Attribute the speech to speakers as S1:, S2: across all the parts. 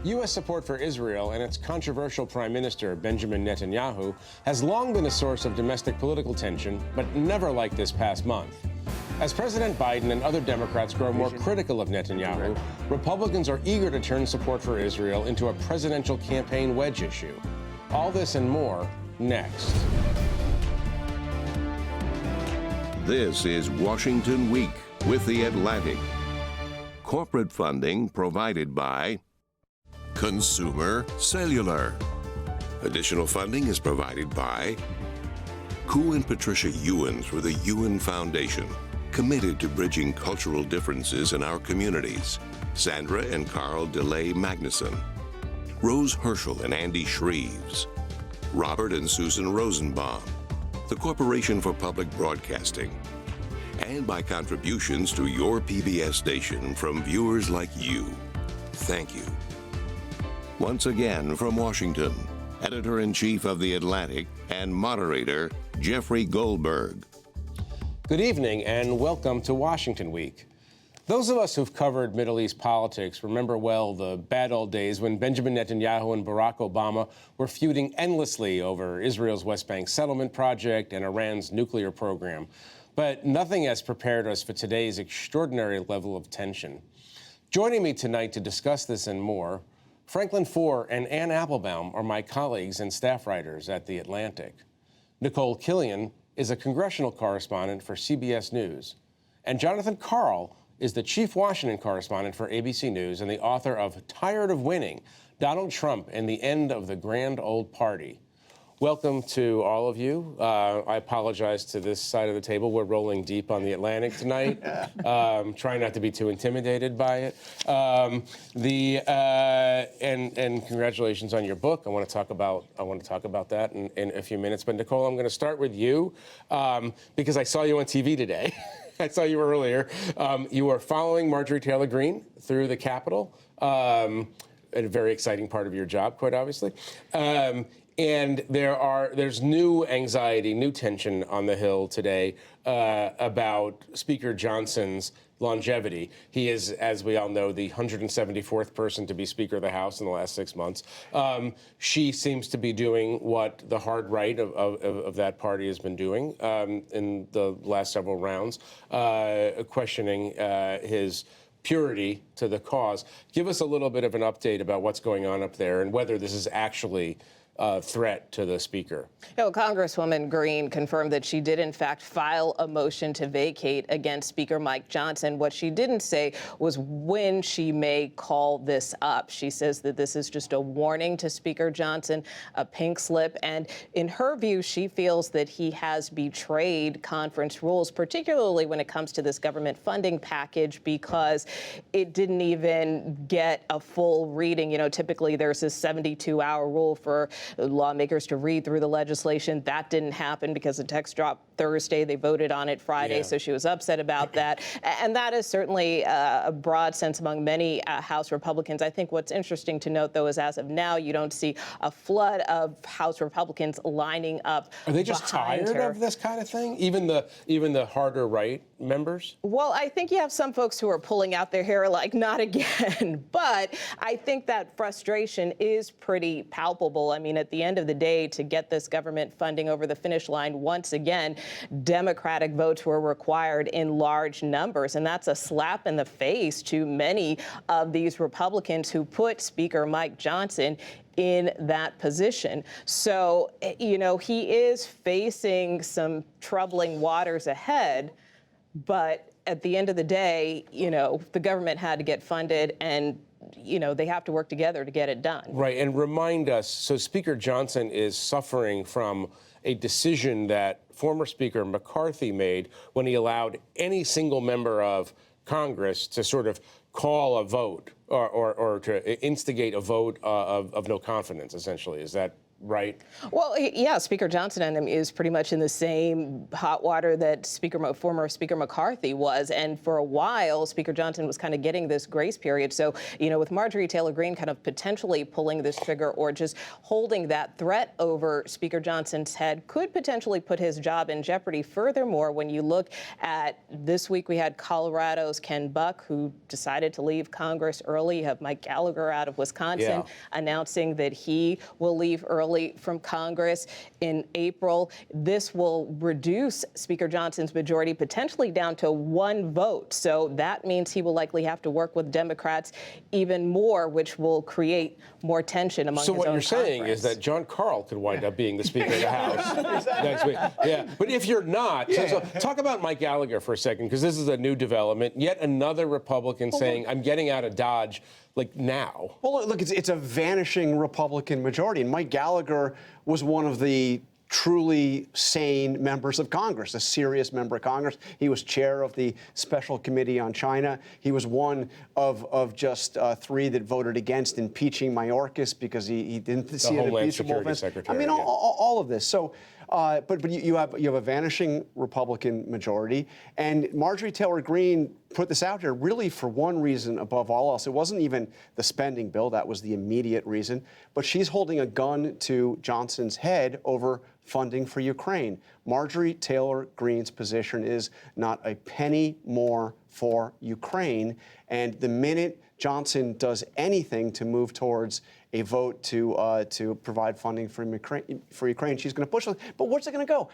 S1: U.S. support for Israel and its controversial Prime Minister, Benjamin Netanyahu, has long been a source of domestic political tension, but never like this past month. As President Biden and other Democrats grow more critical of Netanyahu, Republicans are eager to turn support for Israel into a presidential campaign wedge issue. All this and more, next.
S2: This is Washington Week with The Atlantic. Corporate funding provided by Consumer Cellular. Additional funding is provided by Ku and Patricia Ewan through the Ewan Foundation, committed to bridging cultural differences in our communities. Sandra and Karl DeLay Magnuson, Rose Herschel and Andy Shreves, Robert and Susan Rosenbaum, the Corporation for Public Broadcasting, and by contributions to your PBS station from viewers like you. Thank you. Once again from Washington, Editor-in-Chief of The Atlantic and moderator, Jeffrey Goldberg.
S1: Good evening and welcome to Washington Week. Those of us who've covered Middle East politics remember well the bad old days when Benjamin Netanyahu and Barack Obama were feuding endlessly over Israel's West Bank settlement project and Iran's nuclear program. But nothing has prepared us for today's extraordinary level of tension. Joining me tonight to discuss this and more, Franklin Foer and Ann Applebaum are my colleagues and staff writers at The Atlantic. Nikole Killion is a congressional correspondent for CBS News. And Jonathan Karl is the chief Washington correspondent for ABC News and the author of Tired of Winning, Donald Trump and the End of the Grand Old Party. Welcome to all of you. I apologize to this side of the table. We're rolling deep on The Atlantic tonight. Trying not to be too intimidated by it. And congratulations on your book. I want to talk about that in a few minutes. But Nikole, I'm going to start with you because I saw you on TV today. I saw you earlier. You were following Marjorie Taylor Greene through the Capitol. A very exciting part of your job, quite obviously. And there's new anxiety, new tension on the Hill today about Speaker Johnson's longevity. He is, as we all know, the 174th person to be Speaker of the House in the last 6 months. She seems to be doing what the hard right of that party has been doing in the last several rounds, questioning his purity to the cause. Give us a little bit of an update about what's going on up there and whether this is actually threat to the speaker.
S3: Congresswoman Greene confirmed that she did, in fact, file a motion to vacate against Speaker Mike Johnson. What she didn't say was when she may call this up. She says that this is just a warning to Speaker Johnson, a pink slip. And in her view, she feels that he has betrayed conference rules, particularly when it comes to this government funding package, because it didn't even get a full reading. Typically there's this 72-hour rule for lawmakers to read through the legislation. That didn't happen because the text dropped Thursday. They voted on it Friday, so she was upset about that. And that is certainly a broad sense among many House Republicans. I think what's interesting to note, though, is as of now, you don't see a flood of House Republicans lining up.
S1: Are they just tired of this kind of thing? Even the harder right members?
S3: Well, I think you have some folks who are pulling out their hair like, not again. But I think that frustration is pretty palpable. I mean, at the end of the day, to get this government funding over the finish line, once again, Democratic votes were required in large numbers. And that's a slap in the face to many of these Republicans who put Speaker Mike Johnson in that position. So, he is facing some troubling waters ahead. But at the end of the day, the government had to get funded, and they have to work together to get it done.
S1: Right, and remind us, so Speaker Johnson is suffering from a decision that former Speaker McCarthy made when he allowed any single member of Congress to sort of call a vote or to instigate a vote of no confidence, essentially. Is that right?
S3: Well, yeah, Speaker Johnson is pretty much in the same hot water that former Speaker McCarthy was. And for a while, Speaker Johnson was kind of getting this grace period. So, with Marjorie Taylor Greene kind of potentially pulling this trigger or just holding that threat over Speaker Johnson's head could potentially put his job in jeopardy. Furthermore, when you look at this week, we had Colorado's Ken Buck, who decided to leave Congress early. You have Mike Gallagher out of Wisconsin announcing that he will leave early from Congress in April. This will reduce Speaker Johnson's majority potentially down to 1 vote. So that means he will likely have to work with Democrats even more, which will create more tension among his own
S1: So what you're saying
S3: conference.
S1: is that John Karl could wind up being the Speaker of the House next week. Yeah, but if you're not, so talk about Mike Gallagher for a second, because this is a new development. Yet another Republican saying, I'm getting out of Dodge. Like now.
S4: Well, look, it's a vanishing Republican majority. And Mike Gallagher was one of the truly sane members of Congress, a serious member of Congress. He was chair of the Special Committee on China. He was one of just 3 that voted against impeaching Mayorkas because he didn't see it
S1: Homeland
S4: impeachable.
S1: Security Secretary.
S4: I mean, all of this. So, but you have a vanishing Republican majority, and Marjorie Taylor Greene put this out here really for one reason above all else. It wasn't even the spending bill. That was the immediate reason. But she's holding a gun to Johnson's head over funding for Ukraine. Marjorie Taylor Greene's position is not a penny more for Ukraine. And the minute Johnson does anything to move towards a vote to provide funding for Ukraine, she's going to push it. But where's it going to go?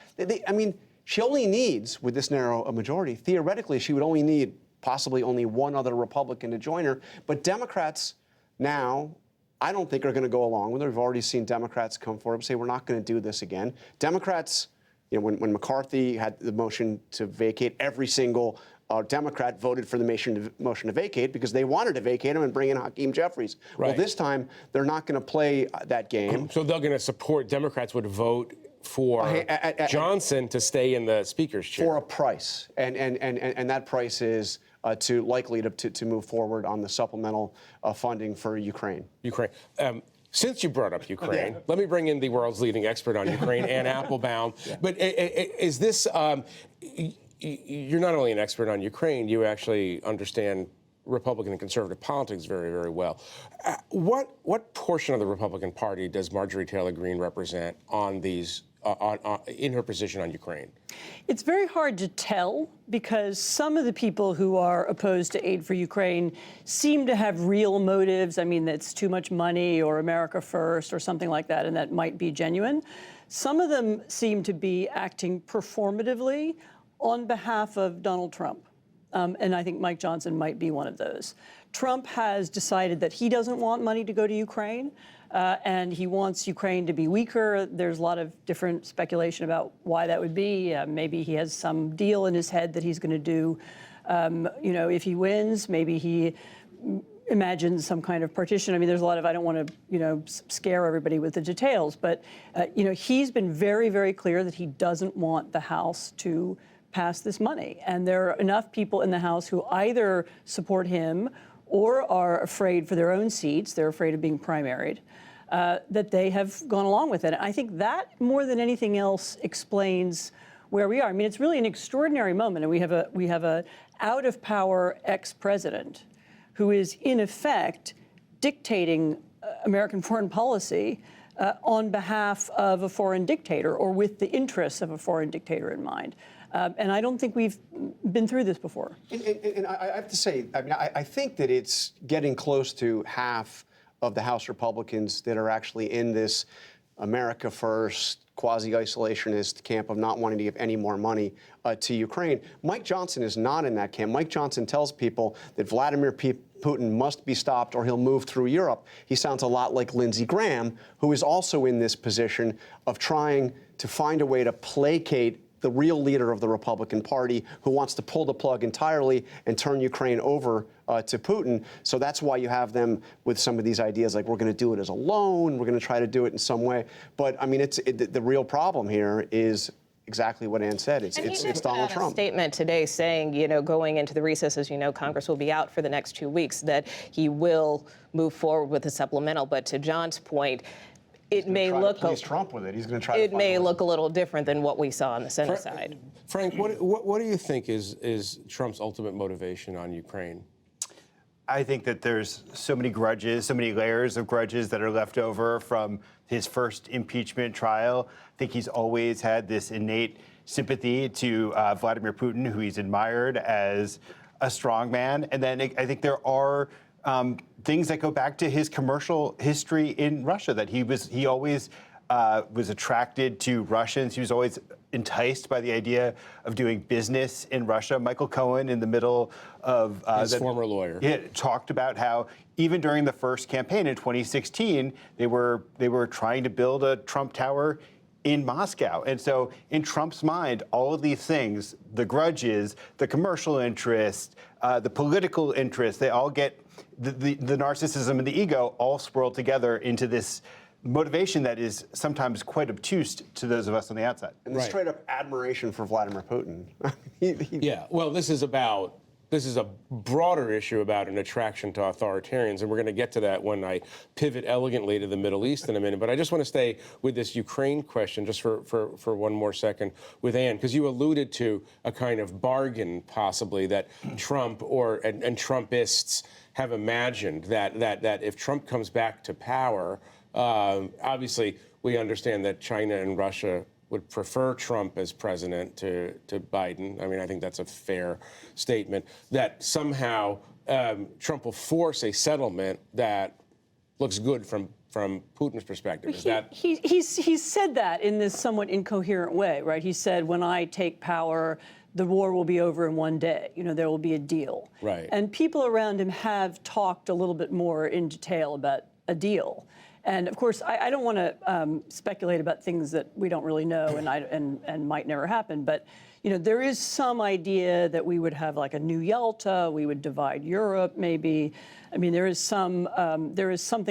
S4: I mean, she only needs, with this narrow a majority, theoretically, she would only need possibly only one other Republican to join her. But Democrats now, I don't think are going to go along with it. We've already seen Democrats come forward and say, we're not going to do this again. Democrats, when McCarthy had the motion to vacate, every single Democrat voted for the motion to vacate because they wanted to vacate him and bring in Hakeem Jeffries.
S1: Right.
S4: Well, this time, they're not going to play that game.
S1: So they're going to support, Democrats would vote for Johnson to stay in the Speaker's chair.
S4: For a price. And that price is likely to move forward on the supplemental funding for Ukraine.
S1: Since you brought up Ukraine, let me bring in the world's leading expert on Ukraine, Anne Applebaum. But is this, you're not only an expert on Ukraine, you actually understand Republican and conservative politics very, very well. What portion of the Republican Party does Marjorie Taylor Greene represent on these, in her position on Ukraine?
S5: It's very hard to tell because some of the people who are opposed to aid for Ukraine seem to have real motives. I mean, it's too much money or America first or something like that, and that might be genuine. Some of them seem to be acting performatively on behalf of Donald Trump. And I think Mike Johnson might be one of those. Trump has decided that he doesn't want money to go to Ukraine, and he wants Ukraine to be weaker. There's a lot of different speculation about why that would be. Maybe he has some deal in his head that he's going to do, if he wins. Maybe he imagines some kind of partition. I mean, there's a lot of, I don't want to, scare everybody with the details, but, he's been very, very clear that he doesn't want the House to pass this money. And there are enough people in the House who either support him or are afraid for their own seats, they're afraid of being primaried, that they have gone along with it. And I think that, more than anything else, explains where we are. I mean, it's really an extraordinary moment, and we have a out-of-power ex-president who is, in effect, dictating American foreign policy on behalf of a foreign dictator or with the interests of a foreign dictator in mind. And I don't think we've been through this before.
S4: And I have to say, I mean, I think that it's getting close to half of the House Republicans that are actually in this America first, quasi-isolationist camp of not wanting to give any more money to Ukraine. Mike Johnson is not in that camp. Mike Johnson tells people that Vladimir Putin must be stopped or he'll move through Europe. He sounds a lot like Lindsey Graham, who is also in this position of trying to find a way to placate the real leader of the Republican Party, who wants to pull the plug entirely and turn Ukraine over to Putin. So that's why you have them with some of these ideas like, we're going to do it as a loan, we're going to try to do it in some way. But I mean, the real problem here is exactly what Ann said. It's Donald Trump.
S3: A statement today saying, going into the recesses, Congress will be out for the next 2 weeks, that he will move forward with the supplemental. But to John's point, it may look
S4: please Trump with it. He's going to try.
S3: It may look a little different than what we saw on the Senate side.
S1: Frank, what do you think is Trump's ultimate motivation on Ukraine?
S6: I think that there's so many grudges, so many layers of grudges that are left over from his first impeachment trial. I think he's always had this innate sympathy to Vladimir Putin, who he's admired as a strong man. And then I think there are things that go back to his commercial history in Russia, that he always was attracted to Russians. He was always enticed by the idea of doing business in Russia. Michael Cohen, in the middle of
S1: his former lawyer,
S6: talked about how even during the first campaign in 2016, they were trying to build a Trump Tower in Moscow. And so in Trump's mind, all of these things, the grudges, the commercial interest, the political interest, they all get the narcissism and the ego all swirled together into this motivation that is sometimes quite obtuse to those of us on the outside.
S4: And straight up admiration for Vladimir Putin.
S1: Yeah, well, this is a broader issue about an attraction to authoritarians, and we're going to get to that when I pivot elegantly to the Middle East in a minute. But I just want to stay with this Ukraine question just for one more second with Ann, because you alluded to a kind of bargain possibly that Trump and Trumpists have imagined that if Trump comes back to power, obviously we understand that China and Russia would prefer Trump as president to Biden. I mean, I think that's a fair statement. That somehow Trump will force a settlement that looks good from Putin's perspective. Is that
S5: he's said that in this somewhat incoherent way, right? He said, when I take power, the war will be over in one day. You know, there will be a deal.
S1: Right. And
S5: people around him have talked a little bit more in detail about a deal. And of course, I don't want to speculate about things that we don't really know and might never happen. But you know, there is some idea that we would have like a new Yalta. We would divide Europe, maybe. I mean, there is something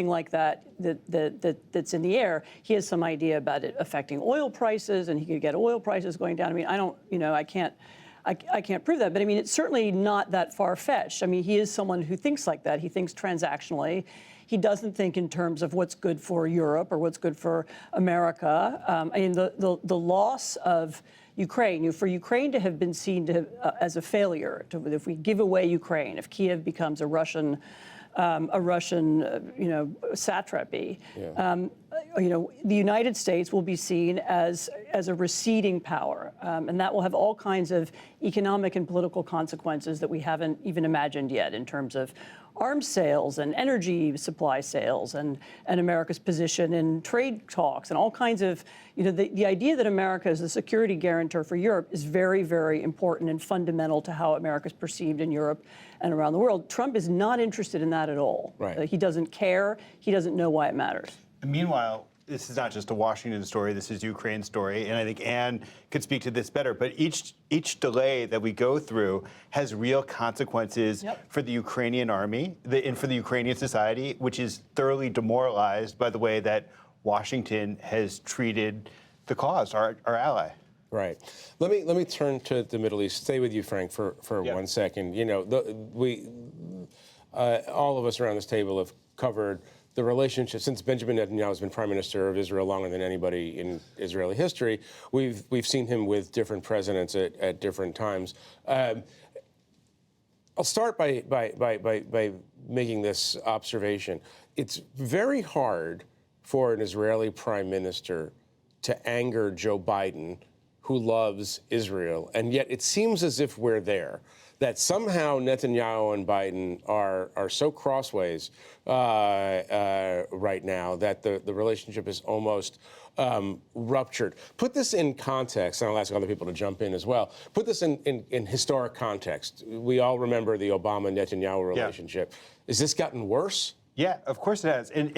S5: like that's in the air. He has some idea about it affecting oil prices, and he could get oil prices going down. I mean, I can't prove that, but I mean, it's certainly not that far-fetched. I mean, he is someone who thinks like that. He thinks transactionally. He doesn't think in terms of what's good for Europe or what's good for America. I mean, the loss of Ukraine, for Ukraine to have been seen as a failure, if we give away Ukraine, if Kiev becomes a Russian satrapy, the United States will be seen as a receding power, and that will have all kinds of economic and political consequences that we haven't even imagined yet in terms of arms sales and energy supply sales and America's position in trade talks and all kinds of, the idea that America is the security guarantor for Europe is very, very important and fundamental to how America is perceived in Europe and around the world. Trump is not interested in that at all.
S1: Right.
S5: He doesn't care. He doesn't know why it matters.
S6: Meanwhile, this is not just a Washington story, this is Ukraine's story, and I think Ann could speak to this better, but each delay that we go through has real consequences for the Ukrainian army and for the Ukrainian society, which is thoroughly demoralized by the way that Washington has treated the cause, our ally.
S1: Right. Let me turn to the Middle East. Stay with you, Frank, for 1 second. You know, all of us around this table have covered the relationship since Benjamin Netanyahu has been prime minister of Israel longer than anybody in Israeli history. We've seen him with different presidents at different times. I'll start by making this observation. It's very hard for an Israeli prime minister to anger Joe Biden, who loves Israel, and yet it seems as if we're there. That somehow Netanyahu and Biden are so crossways right now that the relationship is almost ruptured. Put this in context, and I'll ask other people to jump in as well. Put this in historic context. We all remember the Obama-Netanyahu relationship. Has this gotten worse?
S6: Yeah, of course it has. And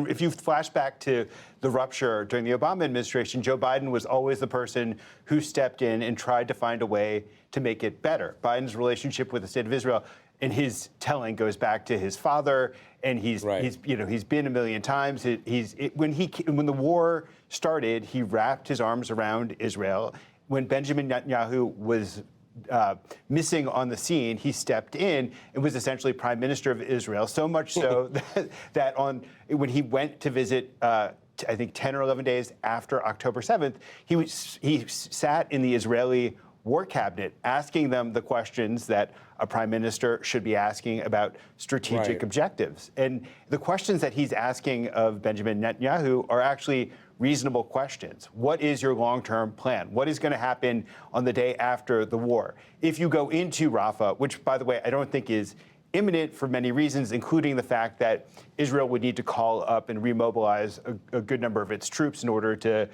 S6: if you flash back to the rupture during the Obama administration, Joe Biden was always the person who stepped in and tried to find a way to make it better. Biden's relationship with the state of Israel, and his telling, goes back to his father, and he's been a million times. When the war started, he wrapped his arms around Israel. When Benjamin Netanyahu was missing on the scene, he stepped in and was essentially prime minister of Israel, so much so that when he went to visit I think 10 or 11 days after October 7th, he sat in the Israeli war cabinet asking them the questions that a prime minister should be asking about strategic objectives. And the questions that he's asking of Benjamin Netanyahu are actually reasonable questions. What is your long-term plan? What is going to happen on the day after the war? If you go into Rafah, which, by the way, I don't think is imminent for many reasons, including the fact that Israel would need to call up and remobilize a good number of its troops in order to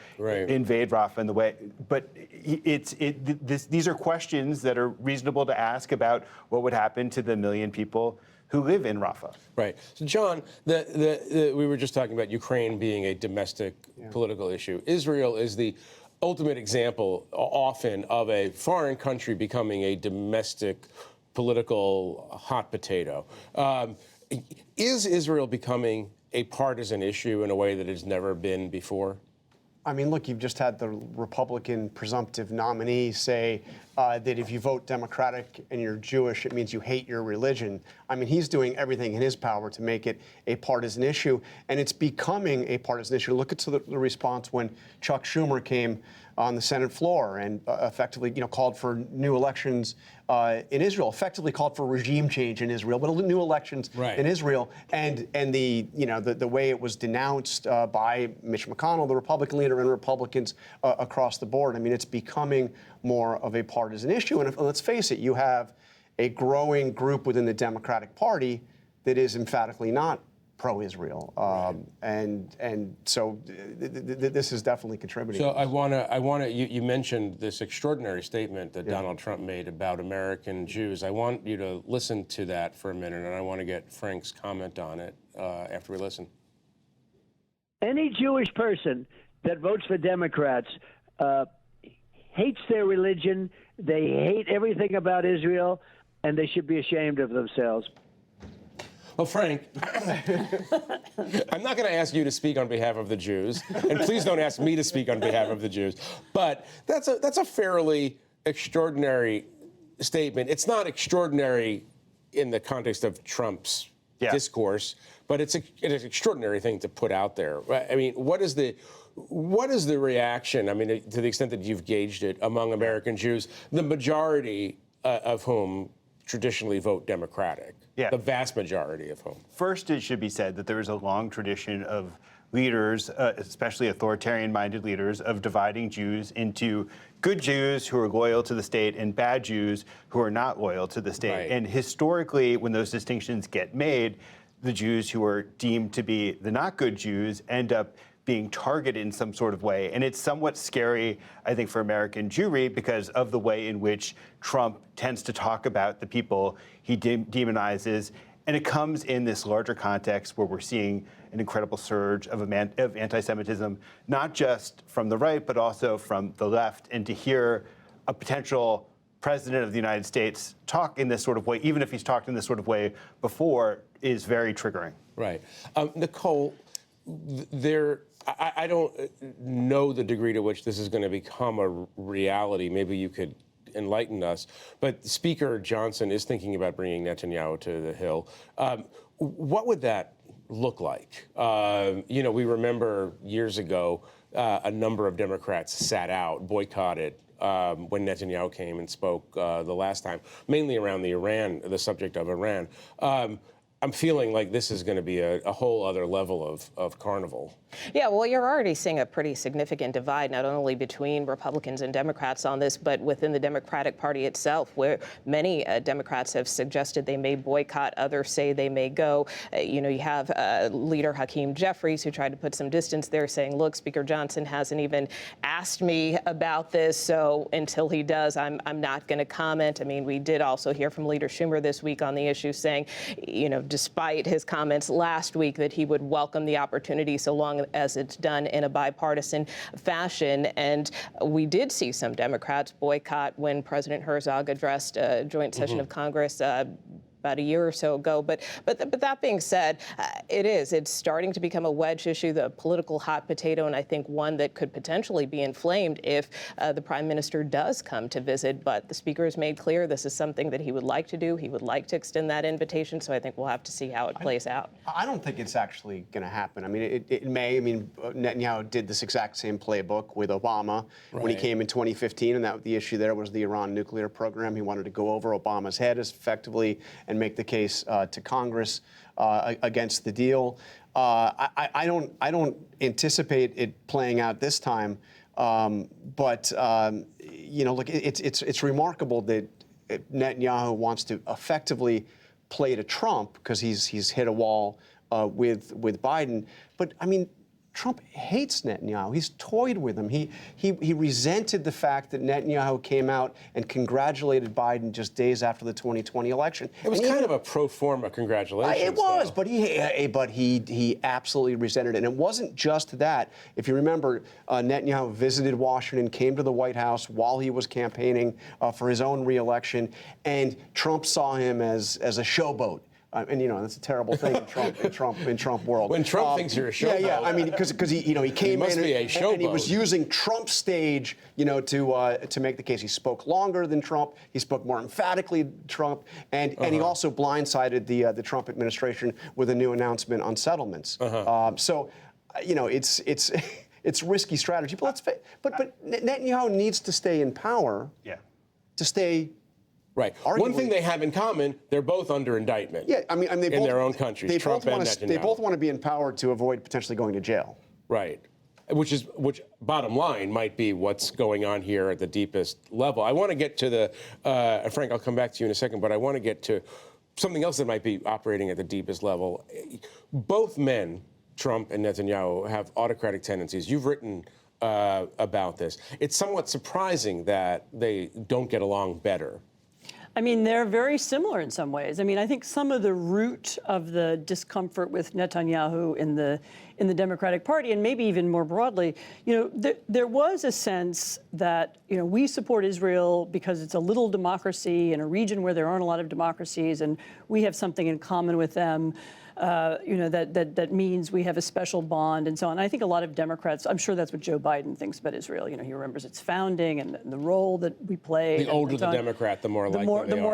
S6: invade Rafah in the way. But these are questions that are reasonable to ask about what would happen to the million people who live in Rafah.
S1: Right. So, John, we were just talking about Ukraine being a domestic political issue. Israel is the ultimate example often of a foreign country becoming a domestic political hot potato. Is Israel becoming a partisan issue in a way that it's never been before?
S4: I mean, look, you've just had the Republican presumptive nominee say that if you vote Democratic and you're Jewish, it means you hate your religion. I mean, he's doing everything in his power to make it a partisan issue, and it's becoming a partisan issue. Look at the response when Chuck Schumer came on the Senate floor and effectively, called for new elections in Israel, effectively called for regime change in Israel, but new elections in Israel, and the way it was denounced by Mitch McConnell, the Republican leader, and Republicans across the board. I mean, it's becoming more of a partisan issue. And let's face it, you have a growing group within the Democratic Party that is emphatically not pro-Israel, and so this is definitely contributing.
S1: So I want to. You mentioned this extraordinary statement that Donald Trump made about American Jews. I want you to listen to that for a minute, and I want to get Frank's comment on it after we listen.
S7: Any Jewish person that votes for Democrats hates their religion. They hate everything about Israel, and they should be ashamed of themselves.
S1: Well, Frank, I'm not going to ask you to speak on behalf of the Jews, and please don't ask me to speak on behalf of the Jews. But that's a fairly extraordinary statement. It's not extraordinary in the context of Trump's discourse, but it's an extraordinary thing to put out there. I mean, what is the reaction? I mean, to the extent that you've gauged it among American Jews, the majority of whom traditionally vote Democratic. The vast majority of whom.
S6: First, it should be said that there is a long tradition of leaders, especially authoritarian-minded leaders, of dividing Jews into good Jews who are loyal to the state and bad Jews who are not loyal to the state. And historically, when those distinctions get made, the Jews who are deemed to be the not good Jews end up being targeted in some sort of way. And it's somewhat scary, I think, for American Jewry because of the way in which Trump tends to talk about the people he demonizes. And it comes in this larger context where we're seeing an incredible surge of anti-Semitism, not just from the right, but also from the left. And to hear a potential president of the United States talk in this sort of way, even if he's talked in this sort of way before, is very triggering.
S1: Right. Nikole, I don't know the degree to which this is going to become a reality. Maybe you could enlighten us. But Speaker Johnson is thinking about bringing Netanyahu to the Hill. What would that look like? We remember years ago a number of Democrats sat out, boycotted when Netanyahu came and spoke the last time, mainly around the subject of Iran. I'm feeling like this is going to be a whole other level of carnival.
S3: Yeah, well, you're already seeing a pretty significant divide, not only between Republicans and Democrats on this, but within the Democratic Party itself, where many Democrats have suggested they may boycott, others say they may go. You have leader Hakeem Jeffries, who tried to put some distance there, saying, look, Speaker Johnson hasn't even asked me about this, so until he does, I'm not going to comment. I mean, we did also hear from Leader Schumer this week on the issue saying, despite his comments last week that he would welcome the opportunity so long as it's done in a bipartisan fashion. And we did see some Democrats boycott when President Herzog addressed a joint session of Congress about a year or so ago. But that being said, it's starting to become a wedge issue, the political hot potato, and I think one that could potentially be inflamed if the prime minister does come to visit. But the speaker has made clear this is something that he would like to do. He would like to extend that invitation. So I think we'll have to see how it plays out.
S4: I don't think it's actually going to happen. I mean, it may. I mean, Netanyahu did this exact same playbook with Obama when he came in 2015, and the issue there was the Iran nuclear program. He wanted to go over Obama's head effectively and make the case to Congress against the deal. I don't anticipate it playing out this time, but you know, look, it's remarkable that Netanyahu wants to effectively play to Trump because he's hit a wall with Biden. But I mean, Trump hates Netanyahu. He's toyed with him. He resented the fact that Netanyahu came out and congratulated Biden just days after the 2020 election.
S1: It was kind of a pro forma congratulations.
S4: It was,
S1: though.
S4: but he absolutely resented it. And it wasn't just that. If you remember, Netanyahu visited Washington, came to the White House while he was campaigning for his own reelection, and Trump saw him as a showboat. And you know that's a terrible thing in Trump world.
S1: When Trump thinks you're a showboat.
S4: Yeah. I mean, because he came in and he was using Trump's stage, you know, to make the case. He spoke longer than Trump. He spoke more emphatically than Trump, and he also blindsided the Trump administration with a new announcement on settlements. So, you know, it's risky strategy. But Netanyahu needs to stay in power.
S6: Yeah.
S4: To stay.
S1: Right.
S4: Arguably,
S1: one thing they have in common, they're both under indictment.
S4: Yeah, I mean they
S1: in
S4: both,
S1: their own countries, Trump and Netanyahu.
S4: They both want to be in power to avoid potentially going to jail.
S1: Right. Which bottom line might be what's going on here at the deepest level. I want to get to the, Frank, I'll come back to you in a second, but I want to get to something else that might be operating at the deepest level. Both men, Trump and Netanyahu, have autocratic tendencies. You've written about this. It's somewhat surprising that they don't get along better.
S5: I mean, they're very similar in some ways. I mean, I think some of the root of the discomfort with Netanyahu in the Democratic Party, and maybe even more broadly, you know, there was a sense that, you know, we support Israel because it's a little democracy in a region where there aren't a lot of democracies, and we have something in common with them. You know, that means we have a special bond and so on. I think a lot of Democrats, I'm sure that's what Joe Biden thinks about Israel. You know, he remembers its founding and the role that we played.
S1: The older the Democrat, the more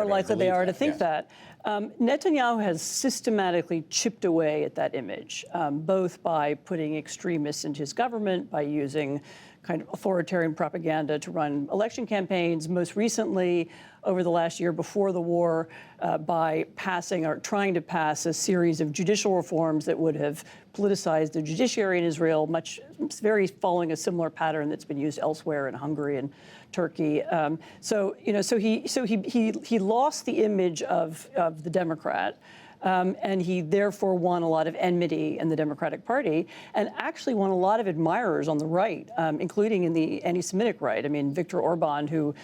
S1: likely
S5: they are to think that. Netanyahu has systematically chipped away at that image, both by putting extremists into his government, by using kind of authoritarian propaganda to run election campaigns, most recently over the last year before the war, by passing or trying to pass a series of judicial reforms that would have politicized the judiciary in Israel, very following a similar pattern that's been used elsewhere in Hungary and Turkey. So he lost the image of the Democrat. And he therefore won a lot of enmity in the Democratic Party and actually won a lot of admirers on the right, including in the anti-Semitic right. I mean, Viktor Orban, who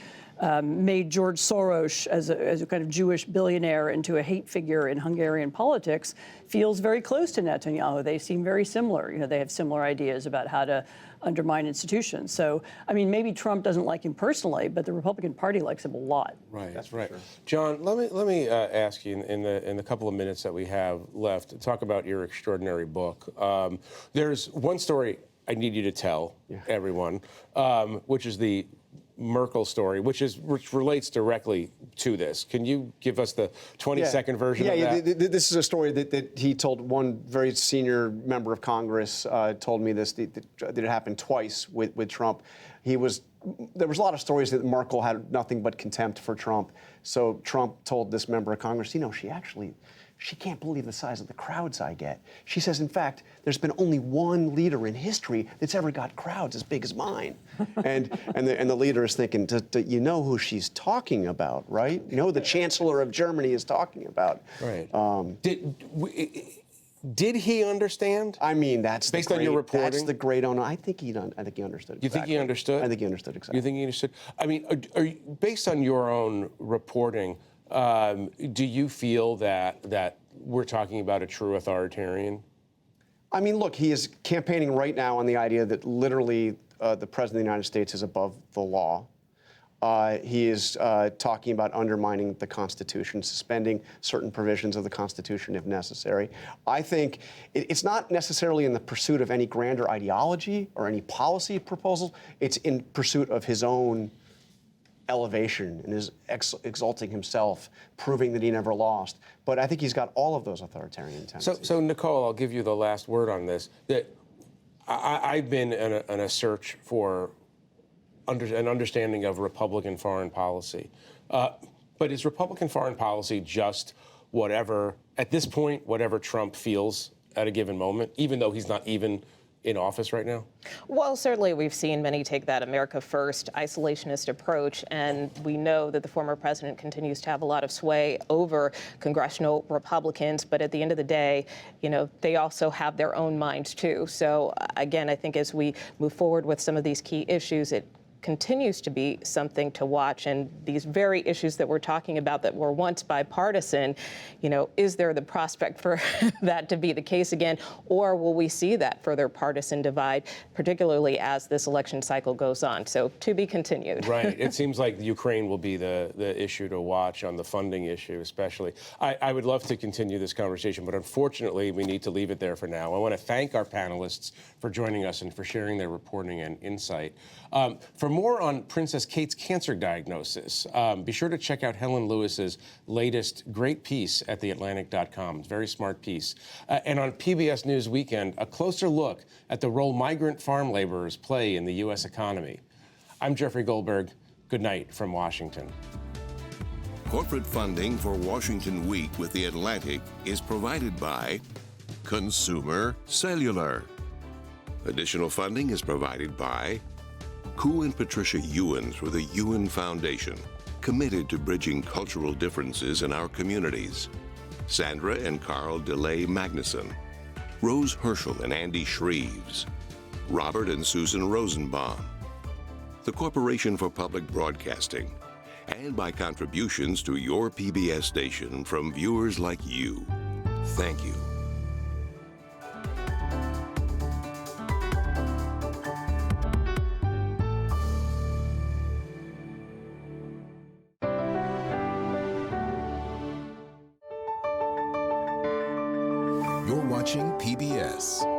S5: made George Soros as a kind of Jewish billionaire into a hate figure in Hungarian politics, feels very close to Netanyahu. They seem very similar. You know, they have similar ideas about how to undermine institutions. So, I mean, maybe Trump doesn't like him personally, but the Republican Party likes him a lot.
S1: Right, that's right. Sure. John, let me ask you in the couple of minutes that we have left to talk about your extraordinary book. There's one story I need you to tell everyone, which is the Merkel story, which relates directly to this. Can you give us the 20-second version of that?
S4: Yeah, this is a story that he told. One very senior member of Congress told me this, that it happened twice with Trump. There was a lot of stories that Merkel had nothing but contempt for Trump. So Trump told this member of Congress, you know, she can't believe the size of the crowds I get. She says, in fact, there's been only one leader in history that's ever got crowds as big as mine. and the leader is thinking, you know who she's talking about, right? You know who the Chancellor of Germany is talking about.
S1: Right. Did he understand?
S4: I mean, that's
S1: based on your reporting.
S4: That's the great honor. I think he understood.
S1: You think he understood?
S4: I think he understood exactly.
S1: You think he understood? I mean, based on your own reporting, do you feel that we're talking about a true authoritarian?
S4: I mean, look, he is campaigning right now on the idea that literally the President of the United States is above the law. He is talking about undermining the Constitution, suspending certain provisions of the Constitution if necessary. I think it's not necessarily in the pursuit of any grander ideology or any policy proposal. It's in pursuit of his own elevation and his exalting himself, proving that he never lost. But I think he's got all of those authoritarian tendencies.
S1: So Nikole, I'll give you the last word on this. That I've been in a search for an understanding of Republican foreign policy. But is Republican foreign policy just whatever, at this point, whatever Trump feels at a given moment, even though he's not even in office right now?
S3: Well, certainly we've seen many take that America First isolationist approach, and we know that the former president continues to have a lot of sway over congressional Republicans. But at the end of the day, you know, they also have their own minds, too. So, again, I think as we move forward with some of these key issues, it continues to be something to watch. And these very issues that we're talking about that were once bipartisan, you know, is there the prospect for that to be the case again? Or will we see that further partisan divide, particularly as this election cycle goes on? So to be continued.
S1: Right. It seems like Ukraine will be the issue to watch on the funding issue, especially. I would love to continue this conversation, but unfortunately, we need to leave it there for now. I want to thank our panelists for joining us and for sharing their reporting and insight. For more on Princess Kate's cancer diagnosis, be sure to check out Helen Lewis's latest great piece at theatlantic.com. It's a very smart piece. And on PBS News Weekend, a closer look at the role migrant farm laborers play in the U.S. economy. I'm Jeffrey Goldberg. Good night from Washington.
S2: Corporate funding for Washington Week with The Atlantic is provided by Consumer Cellular. Additional funding is provided by Koo and Patricia Ewan through the Ewan Foundation, committed to bridging cultural differences in our communities. Sandra and Karl DeLay Magnuson, Rose Herschel and Andy Shreves, Robert and Susan Rosenbaum, the Corporation for Public Broadcasting, and by contributions to your PBS station from viewers like you. Thank you.
S8: You're watching PBS.